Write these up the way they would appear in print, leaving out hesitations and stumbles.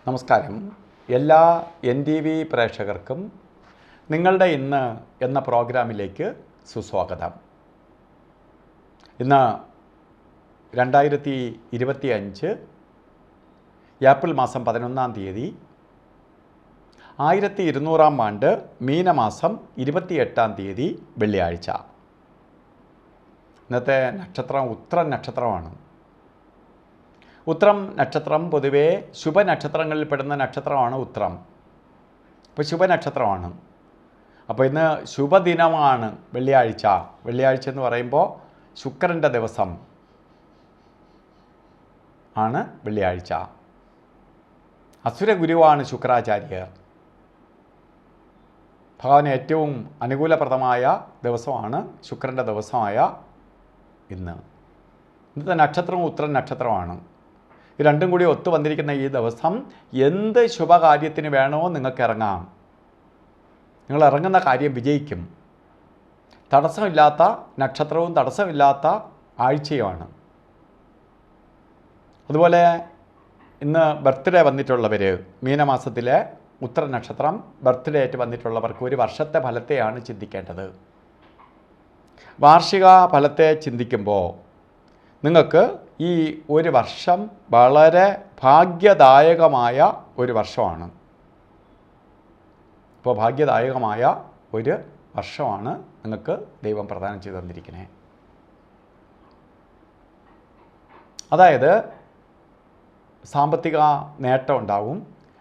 നമസ്കാരം. എല്ലാ NTV പ്രേക്ഷകർക്കും നിങ്ങളുടെ ഇന്ന് എന്ന പ്രോഗ്രാമിലേക്ക് സുസ്വാഗതം. ഇന്ന് 2025 ഏപ്രിൽ മാസം 11-ാം തീയതി 1200-ാം ആണ്ട് മീനമാസം 28-ാം തീയതി വെള്ളിയാഴ്ച. ഇന്നത്തെ നക്ഷത്രം ഉത്രം നക്ഷത്രമാണ്. ഉത്രം നക്ഷത്രം പൊതുവേ ശുഭനക്ഷത്രങ്ങളിൽ പെടുന്ന നക്ഷത്രമാണ് ഉത്രം. അപ്പോൾ ശുഭനക്ഷത്രമാണ്. അപ്പോൾ ഇന്ന് ശുഭദിനമാണ് വെള്ളിയാഴ്ച. വെള്ളിയാഴ്ച എന്ന് പറയുമ്പോൾ ശുക്രൻ്റെ ദിവസം ആണ് വെള്ളിയാഴ്ച. അസുരഗുരുവാണ് ശുക്രാചാര്യർ. ഭഗവാന് ഏറ്റവും അനുകൂലപ്രദമായ ദിവസമാണ് ശുക്രൻ്റെ ദിവസമായ ഇന്നത്തെ നക്ഷത്രം ഉത്രം നക്ഷത്രമാണ്. ഈ രണ്ടും കൂടി ഒത്തു വന്നിരിക്കുന്ന ഈ ദിവസം എന്ത് ശുഭകാര്യത്തിന് വേണോ നിങ്ങൾക്ക് ഇറങ്ങാം. നിങ്ങൾ ഇറങ്ങുന്ന കാര്യം വിജയിക്കും. തടസ്സമില്ലാത്ത നക്ഷത്രവും തടസ്സമില്ലാത്ത ആഴ്ചയുമാണ്. അതുപോലെ ഇന്ന് ബർത്ത്ഡേ വന്നിട്ടുള്ളവർ, മീനമാസത്തിലെ ഉത്തര നക്ഷത്രം ബർത്ത്ഡേ ആയിട്ട് വന്നിട്ടുള്ളവർക്ക് ഒരു വർഷത്തെ ഫലത്തെയാണ് ചിന്തിക്കേണ്ടത്. വാർഷിക ഫലത്തെ ചിന്തിക്കുമ്പോൾ നിങ്ങൾക്ക് ഈ ഒരു വർഷം വളരെ ഭാഗ്യദായകമായ ഒരു വർഷമാണ്. അപ്പോൾ ഭാഗ്യദായകമായ ഒരു വർഷമാണ് നിങ്ങൾക്ക് ദൈവം പ്രദാനം ചെയ്തു തന്നിരിക്കുന്നത്. അതായത് സാമ്പത്തിക നേട്ടം ഉണ്ടാവും.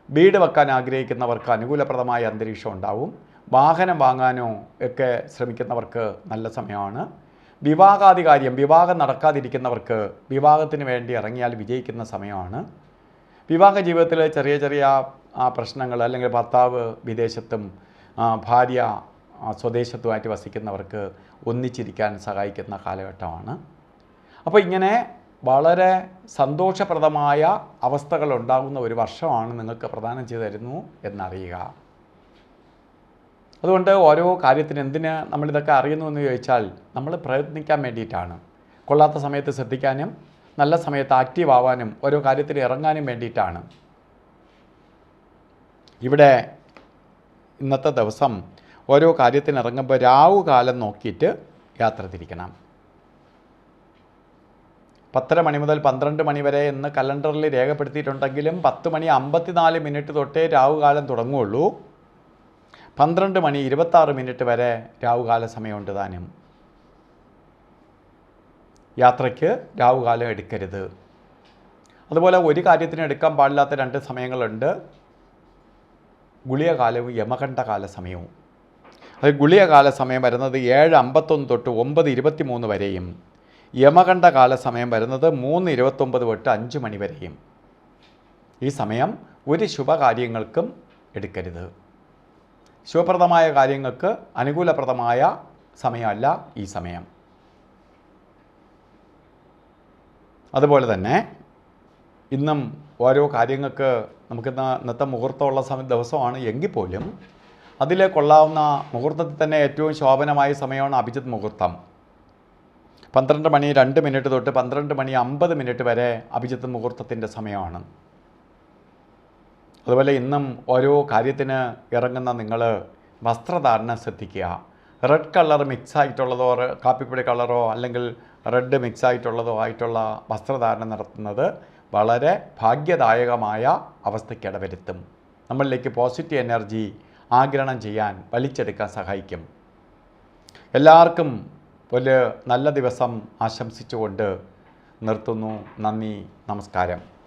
വീട് വെക്കാൻ ആഗ്രഹിക്കുന്നവർക്ക് അനുകൂലപ്രദമായ അന്തരീക്ഷം ഉണ്ടാവും. വാഹനം വാങ്ങാനോ ഒക്കെ ശ്രമിക്കുന്നവർക്ക് നല്ല സമയമാണ്. വിവാഹാദി കാര്യം, വിവാഹം നടക്കാതിരിക്കുന്നവർക്ക് വിവാഹത്തിന് വേണ്ടി ഇറങ്ങിയാൽ വിജയിക്കുന്ന സമയമാണ്. വിവാഹ ജീവിതത്തിൽ ചെറിയ ചെറിയ പ്രശ്നങ്ങൾ, അല്ലെങ്കിൽ ഭർത്താവ് വിദേശത്തും ഭാര്യ സ്വദേശത്തുമായിട്ട് വസിക്കുന്നവർക്ക് ഒന്നിച്ചിരിക്കാൻ സഹായിക്കുന്ന കാലഘട്ടമാണ്. അപ്പോൾ ഇങ്ങനെ വളരെ സന്തോഷപ്രദമായ അവസ്ഥകൾ ഉണ്ടാകുന്ന ഒരു വർഷമാണ് നിങ്ങൾക്ക് പ്രദാനം ചെയ്തു തരുന്നു എന്നറിയുക. അതുകൊണ്ട് ഓരോ കാര്യത്തിന് എന്തിന് നമ്മളിതൊക്കെ അറിയുന്നു എന്ന് ചോദിച്ചാൽ നമ്മൾ പ്രയത്നിക്കാൻ വേണ്ടിയിട്ടാണ്. കൊള്ളാത്ത സമയത്ത് ശ്രദ്ധിക്കാനും നല്ല സമയത്ത് ആക്റ്റീവ് ആവാനും ഓരോ കാര്യത്തിന് ഇറങ്ങാനും വേണ്ടിയിട്ടാണ്. ഇവിടെ ഇന്നത്തെ ദിവസം ഓരോ കാര്യത്തിന് ഇറങ്ങുമ്പോൾ രാവുകാലം നോക്കിയിട്ട് യാത്ര തിരിക്കണം. 10:30 മണി മുതൽ 12 മണി വരെ എന്ന് കലണ്ടറിൽ രേഖപ്പെടുത്തിയിട്ടുണ്ടെങ്കിലും 10:54 തൊട്ടേ രാവുകാലം തുടങ്ങുകയുള്ളൂ. 12:26 വരെ രാവുകാല സമയമുണ്ട് താനും. യാത്രയ്ക്ക് രാവുകാലം എടുക്കരുത്. അതുപോലെ ഒരു കാര്യത്തിന് എടുക്കാൻ പാടില്ലാത്ത 2 സമയങ്ങളുണ്ട്. ഗുളികകാലവും യമകണ്ഠകാല സമയവും. അത് ഗുളികകാല സമയം വരുന്നത് 7:51 തൊട്ട് 9:23 വരെയും യമകണ്ഠകാല സമയം വരുന്നത് 3:29 തൊട്ട് 5 മണി വരെയും. ഈ സമയം ഒരു ശുഭകാര്യങ്ങൾക്കും എടുക്കരുത്. ശുഭപ്രദമായ കാര്യങ്ങൾക്ക് അനുകൂലപ്രദമായ സമയമല്ല ഈ സമയം. അതുപോലെ തന്നെ ഇന്നും ഓരോ കാര്യങ്ങൾക്ക് ഇന്നത്തെ മുഹൂർത്തമുള്ള ദിവസമാണ് എങ്കിൽ പോലും അതിൽ കൊള്ളാവുന്ന മുഹൂർത്തത്തിൽ തന്നെ ഏറ്റവും ശോഭനമായ സമയമാണ് അഭിജിത്ത് മുഹൂർത്തം. 12:02 തൊട്ട് 12:50 വരെ അഭിജിത്ത് മുഹൂർത്തത്തിൻ്റെ സമയമാണ്. അതുപോലെ ഇന്നും ഓരോ കാര്യത്തിന് ഇറങ്ങുന്ന നിങ്ങൾ വസ്ത്രധാരണം ശ്രദ്ധിക്കുക. റെഡ് കളർ മിക്സ് ആയിട്ടുള്ളതോ, കാപ്പിപ്പൊടി കളറോ അല്ലെങ്കിൽ റെഡ് മിക്സ് ആയിട്ടുള്ള വസ്ത്രധാരണം നടത്തുന്നത് വളരെ ഭാഗ്യദായകമായ അവസ്ഥയ്ക്ക് ഇടവരുത്തും. നമ്മളിലേക്ക് പോസിറ്റീവ് എനർജി ആഗിരണം ചെയ്യാൻ, വലിച്ചെടുക്കാൻ സഹായിക്കും. എല്ലാവർക്കും ഒരു നല്ല ദിവസം ആശംസിച്ചുകൊണ്ട് നിർത്തുന്നു. നന്ദി, നമസ്കാരം.